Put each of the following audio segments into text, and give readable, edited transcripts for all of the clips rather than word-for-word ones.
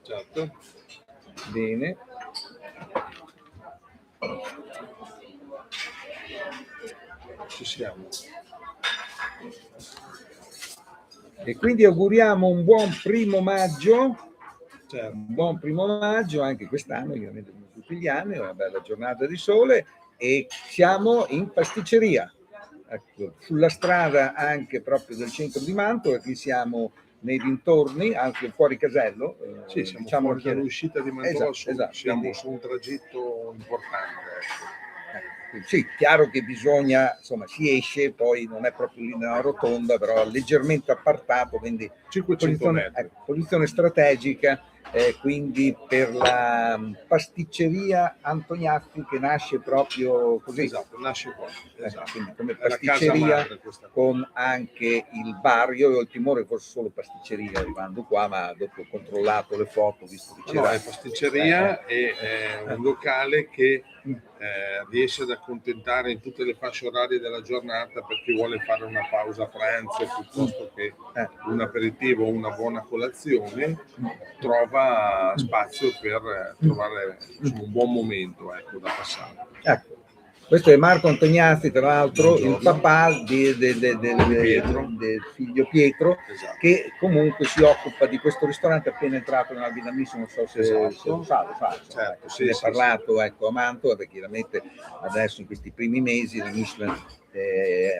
Certo. Bene. Ci siamo. E quindi auguriamo un buon 1° maggio. Certo. Un buon 1° maggio anche quest'anno, ovviamente come tutti gli anni, una bella giornata di sole e siamo in pasticceria, ecco, sulla strada anche proprio del centro di Mantova, qui siamo nei dintorni, anche fuori casello. Sì, siamo diciamo fuori dall'uscita di Mantova, siamo quindi, su un tragitto importante. sì, chiaro che bisogna, insomma, si esce, poi non è proprio lì nella rotonda, però leggermente appartato, quindi 500 metri. Posizione strategica, quindi per la pasticceria Antoniazzi, che nasce proprio così. Esatto, nasce qua. Esatto. Quindi come È la casa pasticceria madre questa con anche il bar. Io ho il timore che fosse solo pasticceria arrivando qua, ma dopo ho controllato le foto, visto che c'era. No, è pasticceria e è un locale che riesce ad accontentare in tutte le fasce orarie della giornata per chi vuole fare una pausa pranzo piuttosto che un aperitivo o una buona colazione, trova spazio per trovare un buon momento, ecco, da passare. Ecco. Questo è Marco Antoniazzi, tra l'altro, Buongiorno. il papà del figlio Pietro, esatto. Che comunque si occupa di questo ristorante appena entrato nella Villa Michelin, non so se Esatto. lo sa, Certo, se ne è parlato, ecco, a Mantova, perché chiaramente adesso in questi primi mesi la Michelin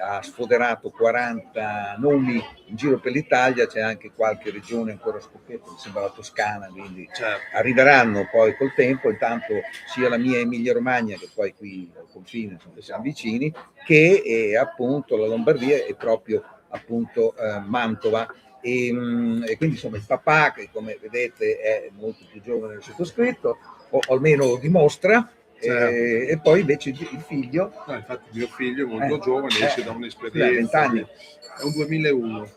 ha sfoderato 40 nomi in giro per l'Italia, c'è anche qualche regione ancora scoperta, mi sembra la Toscana, quindi arriveranno poi col tempo. Intanto sia la mia Emilia Romagna, che poi qui al confine siamo vicini, che appunto la Lombardia e proprio appunto Mantova. E quindi insomma il papà, che come vedete è molto più giovane del sottoscritto, o almeno lo dimostra. E poi invece il figlio, infatti mio figlio è molto giovane, esce da un'esperienza 20 anni. È un 2001,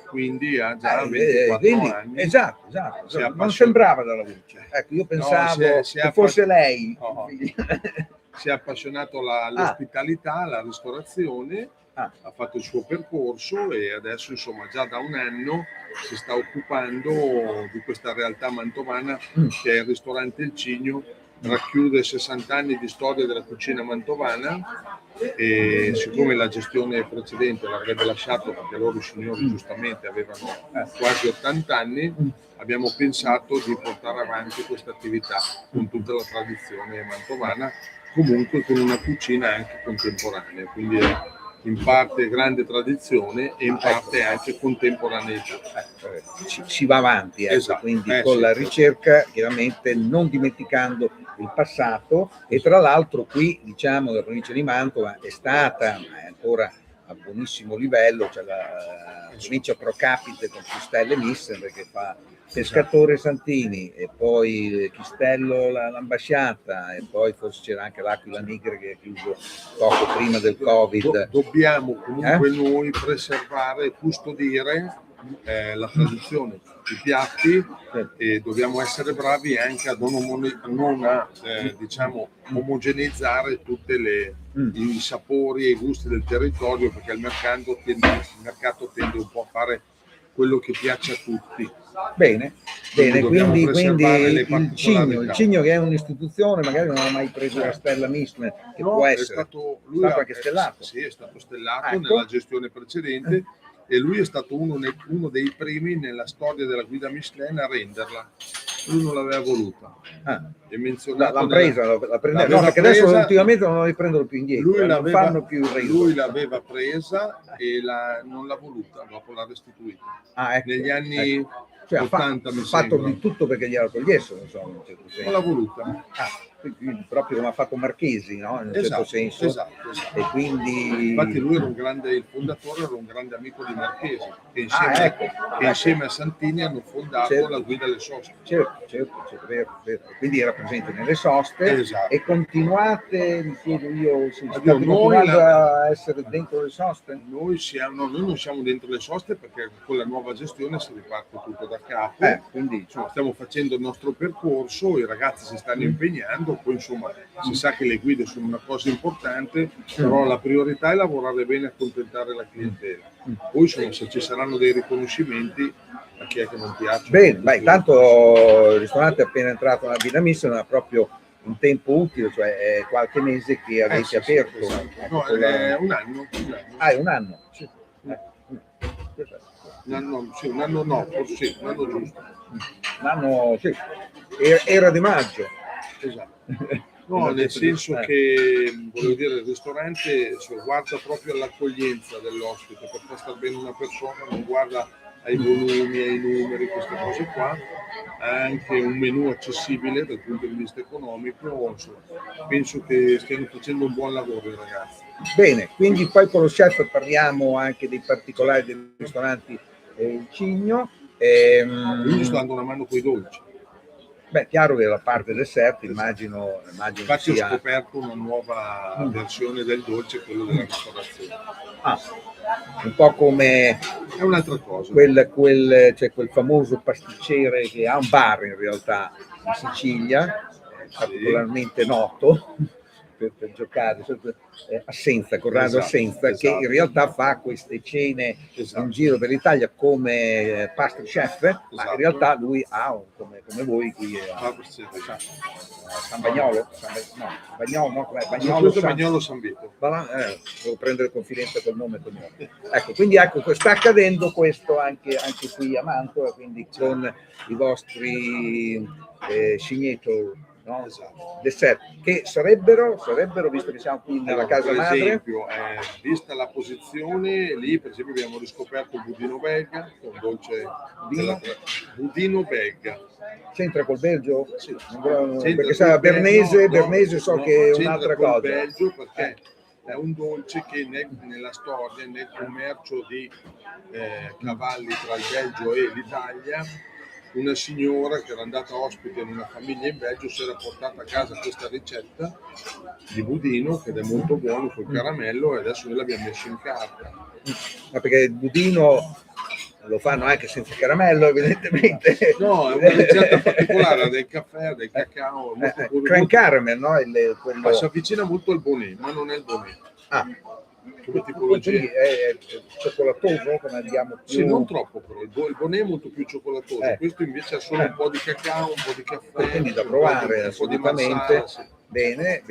quindi ha già 24 anni. Esatto. Non sembrava dalla voce. Ecco, io pensavo che fosse lei. No. Si è appassionato all'ospitalità, alla ristorazione, ha fatto il suo percorso e adesso insomma già da un anno si sta occupando di questa realtà mantovana che è il ristorante Il Cigno. Racchiude 60 anni di storia della cucina mantovana e siccome la gestione precedente l'avrebbe lasciato perché loro signori giustamente avevano quasi 80 anni, abbiamo pensato di portare avanti questa attività con tutta la tradizione mantovana, comunque con una cucina anche contemporanea, quindi in parte grande tradizione e in parte anche contemporaneità. Si va avanti, ecco, esatto. Quindi con la ricerca, chiaramente non dimenticando il passato. E tra l'altro qui, diciamo, la provincia di Mantova è stata, ma è ancora a buonissimo livello, cioè la provincia pro capite con più stelle Michelin, perché fa Pescatore Santini e poi Chistello l'ambasciata e poi forse c'era anche l'Aquila Nigra che è chiuso poco prima del Covid. Dobbiamo comunque noi preservare e custodire la tradizione, i piatti, e dobbiamo essere bravi anche a non diciamo omogeneizzare tutte i sapori e i gusti del territorio, perché il mercato tende un po' a fare quello che piace a tutti. Bene, quindi il Cigno che è un'istituzione, magari non ha mai preso la stella Michelin, che può essere lui anche stellato. Sì, è stato stellato nella gestione precedente e lui è stato uno dei primi nella storia della guida Michelin a renderla. Lui non l'aveva voluta. È menzionato l'ha presa, no, perché adesso ultimamente non la riprendono più indietro, non fanno più il reso. Lui l'aveva presa e non l'ha voluta, dopo l'ha restituita. Negli anni 80 ha fatto di tutto perché gliela togliessero, insomma, in un certo senso. Non l'ha voluta. Quindi proprio come ha fatto Marchesi, no? In un certo senso. Esatto. E quindi... Infatti lui era il fondatore era un grande amico di Marchesi, che insieme a Santini hanno fondato la guida alle soste. Certo, vero. Quindi era presente nelle soste e continuate, mi chiedo io, se state continuando a essere dentro le soste? Noi non siamo dentro le soste perché con la nuova gestione si riparte tutto da capo, quindi insomma, stiamo facendo il nostro percorso, i ragazzi si stanno impegnando, poi insomma si sa che le guide sono una cosa importante, però la priorità è lavorare bene e accontentare la clientela. Poi insomma, se ci saranno dei riconoscimenti, a chi è che non piace? Bene, intanto il ristorante è appena entrato nella vida mission, ha proprio un tempo utile, cioè è qualche mese che avete aperto. Sì, esatto. No, è un anno. È un anno? Sì. Un anno no, forse sì, un anno giusto. Un anno, sì. Era di maggio. Esatto. No, nel senso che, volevo dire, il ristorante guarda proprio all'accoglienza dell'ospite, per far star bene una persona, non guarda ai volumi, ai numeri, queste cose qua. Ha anche un menù accessibile dal punto di vista economico, insomma, penso che stiano facendo un buon lavoro i ragazzi. Bene, quindi poi con lo chef parliamo anche dei particolari dei ristoranti Il Cigno. Io sto dando una mano con i dolci. Beh, chiaro che la parte dessert immagino infatti sia... ho scoperto una nuova versione del dolce, quello della ristorazione. Un po' come è un'altra cosa. C'è quel famoso pasticcere che ha un bar in realtà in Sicilia, particolarmente noto per giocare, Assenza, Corrado Assenza, che in realtà fa queste cene in giro per l'Italia come pastry chef, ma in realtà lui ha come voi qui San Bagnolo, Bagnolo San Vito. Devo prendere confidenza col nome e cognome. Ecco, quindi sta accadendo questo anche qui a Mantova, quindi con i vostri signature, no? Dessert, che sarebbero, visto che siamo qui nella casa madre. Per esempio, vista la posizione, lì per esempio abbiamo riscoperto il budino belga, che è un dolce budino belga. C'entra col Belgio? Sì. Perché sa, Bernese so che è un'altra cosa. Belgio perché è un dolce che nella storia, nel commercio di cavalli tra il Belgio e l'Italia, una signora che era andata ospite in una famiglia in Belgio si era portata a casa questa ricetta di budino, che è molto buono col caramello, e adesso noi l'abbiamo messo in carta. Ma perché il budino lo fanno anche senza caramello, evidentemente. No, è una ricetta particolare del caffè, del cacao. Cream caramel, no? Ma si avvicina molto al bonnet, ma non è il bonnet. Come tipologia. Quindi è cioccolatoso, come andiamo più... Sì, non troppo però, il bonnet è molto più cioccolato, questo invece ha solo un po' di cacao, un po' di caffè, quindi da provare assolutamente. Un po' di marsala, sì. Bene,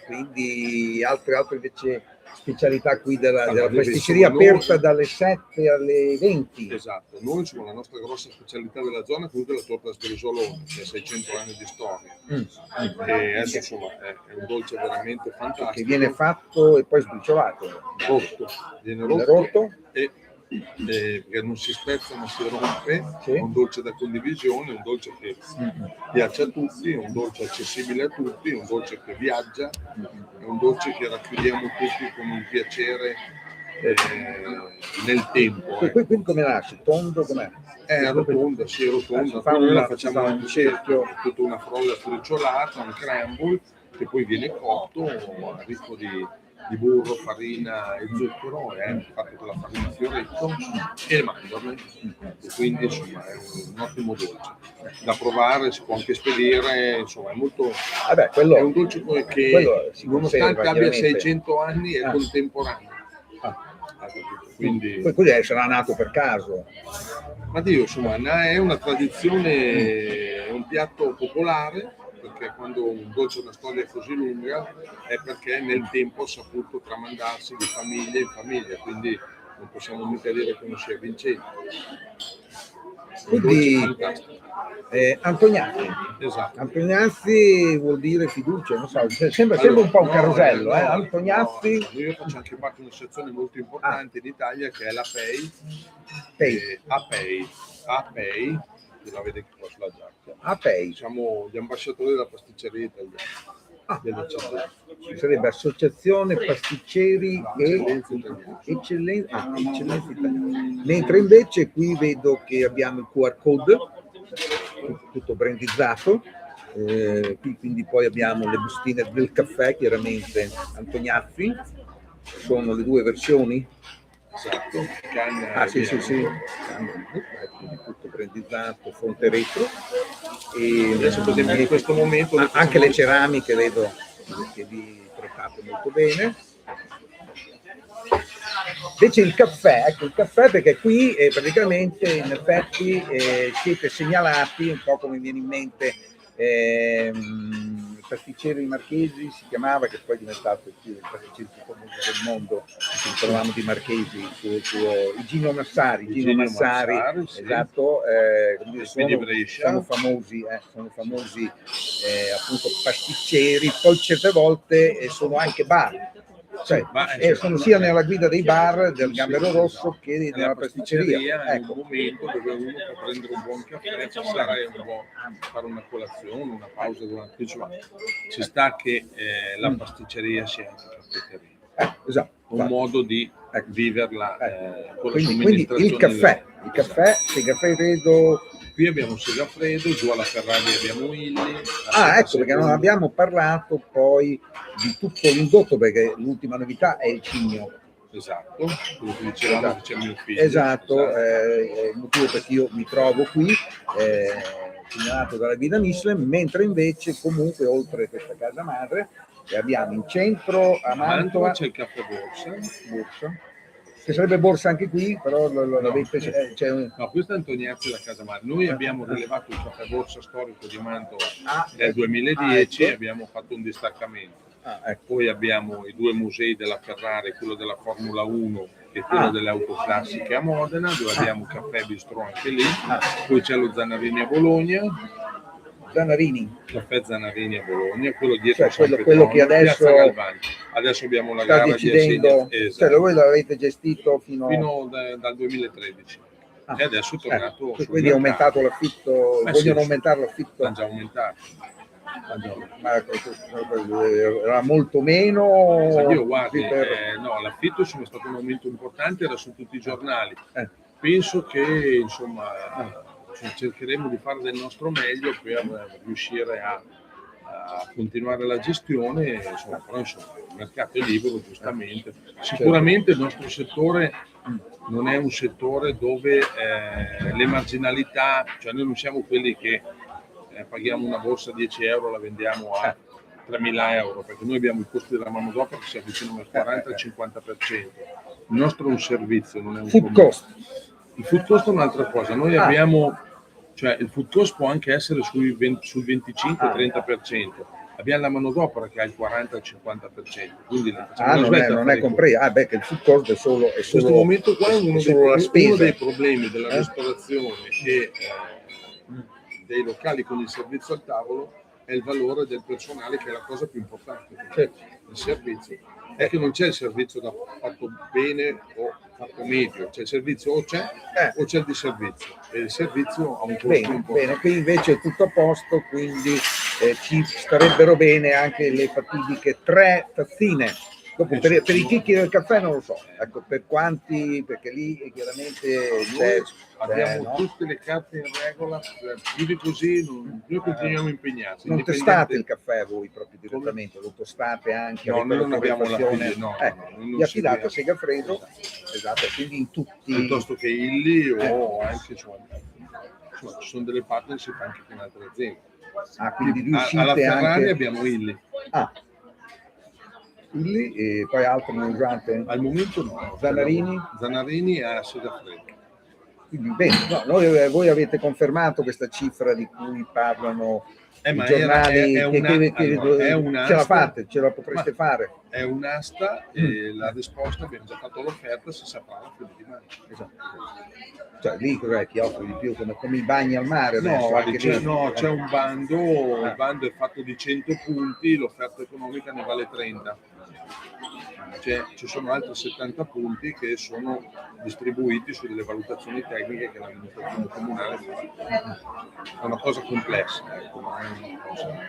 quindi altre invece specialità qui della pasticceria aperta dalle 7 alle 20. Esatto, noi insomma la nostra grossa specialità della zona è comunque la torta sgrisolone, che ha 600 anni di storia, e adesso insomma è un dolce veramente fantastico. Che viene fatto e poi sbriciolato. Viene rotto perché non si spezza ma si rompe, è un dolce da condivisione, un dolce che piace a tutti, è un dolce accessibile a tutti, è un dolce che viaggia, è un dolce che racchiudiamo tutti con un piacere nel tempo. Quindi come nasce? Tondo com'è? È rotonda, sì, è rotonda. Noi la facciamo in cerchio, tutta una frolla sbriciolata, un crumble, che poi viene cotto, ricco di burro, farina e zucchero, è fatto con la farina fioretto e le mandorle, e quindi insomma è un ottimo dolce da provare, si può anche spedire, insomma è molto è un dolce che nonostante abbia 600 anni è contemporaneo. Quindi sarà nato per caso. Ma Dio, insomma, è una tradizione, è un piatto popolare, perché quando un dolce ha una storia così lunga è perché nel tempo ha saputo tramandarsi di famiglia in famiglia, quindi non possiamo mica dire che non sia vincente. Quindi Antoniazzi. Esatto. Antoniazzi vuol dire fiducia, non so, sembra un po' un carosello, Antoniazzi. No, io faccio anche parte di una sezione molto importante in Italia che è la APEI, che la vede qua sulla giacca. APEI. Siamo gli ambasciatori della pasticceria italiana. Sarebbe Associazione Pasticceri e Eccellenza Italiana. Mentre invece qui vedo che abbiamo il QR code tutto brandizzato, quindi poi abbiamo le bustine del caffè, chiaramente Antoniazzi, sono le due versioni. Esatto, canna sì, tutto brandizzato, fronte retro. E adesso per esempio in questo momento anche le ceramiche vedo che vi trattate molto bene. Invece il caffè, perché qui praticamente in effetti siete segnalati, un po' come viene in mente il pasticcere dei Marchesi si chiamava, che poi è diventato il pasticcere più famoso del mondo, parlavamo di Marchesi, il Gino Massari, sì. Esatto, sono famosi appunto pasticceri, poi certe volte sono anche bar. Cioè, sono sia nella guida dei bar del Gambero Rosso che nella pasticceria. È un momento dove uno può prendere un buon caffè, fare una colazione, una pausa durante, ci sta che la pasticceria sia anche caffetteria. Esatto. Un modo di viverla con la quindi il caffè, Segafredo. Qui abbiamo Segafredo, giù alla Ferrari abbiamo Illy. Ecco, perché non abbiamo parlato poi di tutto l'indotto, perché l'ultima novità è il cigno. Esatto, quello che dicevamo che c'è mio figlio. Esatto, è il motivo perché io mi trovo qui, segnalato dalla guida Michelin, mentre invece comunque oltre questa casa madre abbiamo in centro a Mantova c'è il caffè Borsa. Che sarebbe Borsa anche qui, però no, questo è Antoniazzi da casa madre. Noi abbiamo rilevato il caffè Borsa storico di Mantova nel 2010 e abbiamo fatto un distaccamento. Poi abbiamo i due musei della Ferrari, quello della Formula 1 e quello delle auto classiche a Modena, dove abbiamo caffè bistro anche lì. Poi c'è lo Zanarini a Bologna. Caffè Zanarini a Bologna, quello dietro quello che adesso abbiamo la gara decidendo, voi l'avete gestito fino dal 2013 e adesso è tornato quindi è aumentato l'affitto, vogliono aumentare l'affitto, hanno già aumentato, ma era molto meno. Io guardi, no, l'affitto è stato un aumento importante, era su tutti i giornali. Penso che insomma cercheremo di fare del nostro meglio per riuscire a continuare la gestione, però il mercato è libero, giustamente. Sicuramente il nostro settore non è un settore dove le marginalità, cioè noi non siamo quelli che paghiamo una borsa a 10 euro, la vendiamo a 3.000 euro, perché noi abbiamo i costi della manodopera che si avvicinano al 40-50%. Il nostro è un servizio, non è un food cost. Il food cost è un'altra cosa. Noi abbiamo, cioè il food cost può anche essere sul 25-30%. Abbiamo la manodopera che ha il 40-50%. Quindi non è compreso. Che il food cost è solo in questo momento qua è uno dei problemi della ristorazione e dei locali con il servizio al tavolo è il valore del personale, che è la cosa più importante. Il servizio è che non c'è il servizio da fatto bene o fatto medio, c'è il servizio o c'è il disservizio, e il servizio ha un costo importante. Bene, qui invece è tutto a posto, quindi ci starebbero bene anche le fatidiche 3 tazzine. Dopo, per i chicchi del caffè non lo so, ecco, per quanti, perché lì chiaramente abbiamo tutte le carte in regola, più di così noi continuiamo a impegnarci. Non testate il caffè voi proprio direttamente, lo tostate anche? No, noi non abbiamo la vi affidate a Segafredo, esatto, quindi in tutti. Piuttosto che Illy o anche ci sono delle partnership anche con altre aziende. Quindi riuscite alla Ferrari anche. Abbiamo Illy. Illy e poi altro non usate? Al momento no. Zanarini a Segafredo. Quindi bene, voi avete confermato questa cifra di cui parlano i giornali, ce la potreste fare? È un'asta e la risposta, abbiamo già fatto l'offerta, si saprà la fine di maggio. Esatto. Cioè lì cos'è chi offre di più, come i bagni al mare adesso? C'è un bando, il bando è fatto di 100 punti, l'offerta economica ne vale 30. Ci sono altri 70 punti che sono distribuiti su delle valutazioni tecniche che l'amministrazione comunale fa. È una cosa complessa, non è una cosa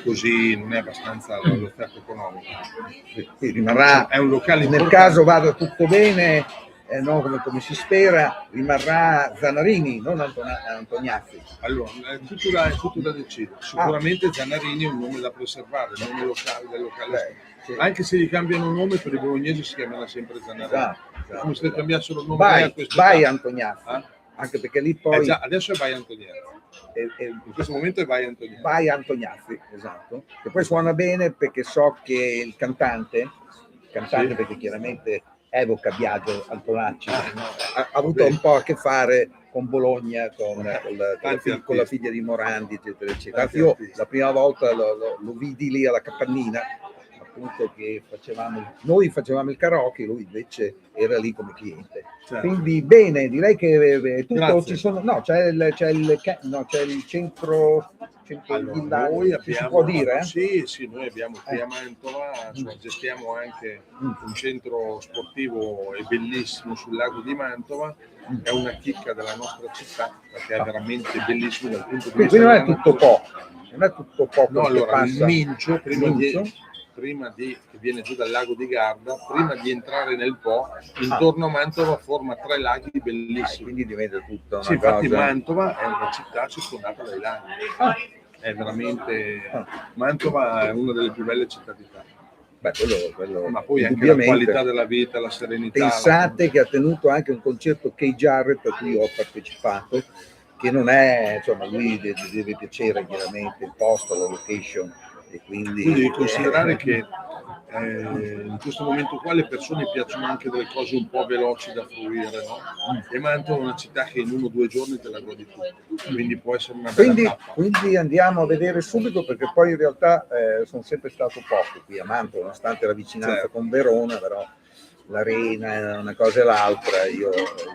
così, non è abbastanza l'offerta economica. Quindi rimarrà, è un locale nel caso vada tutto bene, no, come si spera, rimarrà Zanarini, non Antognazzi. Allora, è tutto da decidere. Sicuramente Zanarini è un nome da preservare, il nome locale del locale. Sì. Anche se gli cambiano nome, per i bolognesi si chiamerà sempre Zanarini. Esatto. Come se cambiassero il nome. Vai Antognazzi. Anche perché lì poi... adesso è Vai Antognazzi. In questo momento è Vai Antognazzi. Vai Antognazzi, esatto. Che poi suona bene perché so che il cantante sì, perché chiaramente evoca Biagio Antonacci, ha avuto un po' a che fare con Bologna, con la figlia di Morandi, eccetera, eccetera. Anzi, io la prima volta lo vidi lì alla Capannina, appunto, che noi facevamo il karaoke, lui invece era lì come cliente. Certo. Quindi bene, direi che tutto. Grazie. Ci sono, c'è il centro allora, noi abbiamo, si può dire? Sì, noi abbiamo qui a Mantova, gestiamo anche un centro sportivo e bellissimo sul lago di Mantova, è una chicca della nostra città perché è veramente bellissimo dal punto di vista. Quindi non è tutto poco, no, allora il Mincio, prima che viene giù dal lago di Garda, prima di entrare nel Po, intorno a Mantova forma 3 laghi bellissimi. Quindi diventa tutto una infatti Mantova è una città circondata dai laghi. È veramente Mantova è una delle più belle città d'Italia. Quello ma poi anche la qualità della vita, la serenità. Pensate che ha tenuto anche un concerto Kay Jarrett a cui ho partecipato, che non è, insomma, lui deve piacere chiaramente il posto, la location. E quindi devi considerare che in questo momento qua le persone piacciono anche delle cose un po' veloci da fruire, no? E Mantova è una città che in 1 o 2 giorni te la godi tutta, quindi può essere una bella tappa. Quindi andiamo a vedere subito, perché poi in realtà sono sempre stato poco qui a Mantova, nonostante la vicinanza con Verona, però l'arena è una cosa e l'altra, io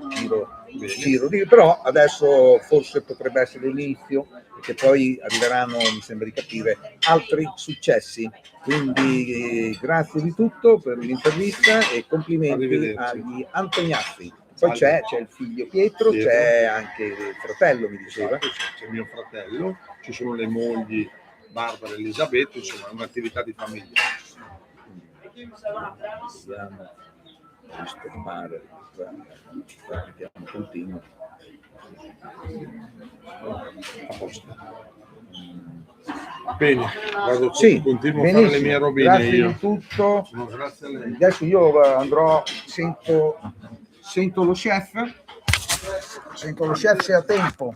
giro, però adesso forse potrebbe essere l'inizio, perché poi arriveranno, mi sembra di capire, altri successi. Quindi grazie di tutto per l'intervista e complimenti agli Antognazzi. Poi c'è il figlio Pietro, c'è anche il fratello, mi diceva. C'è il mio fratello, ci sono le mogli Barbara e Elisabetta, insomma è un'attività di famiglia. Andiamo a stoppare, continuo. A posto. Bene, continuo benissimo. A fare le mie robine. Grazie io. Di tutto. No, grazie a lei. Adesso io andrò, sento lo chef se ha tempo.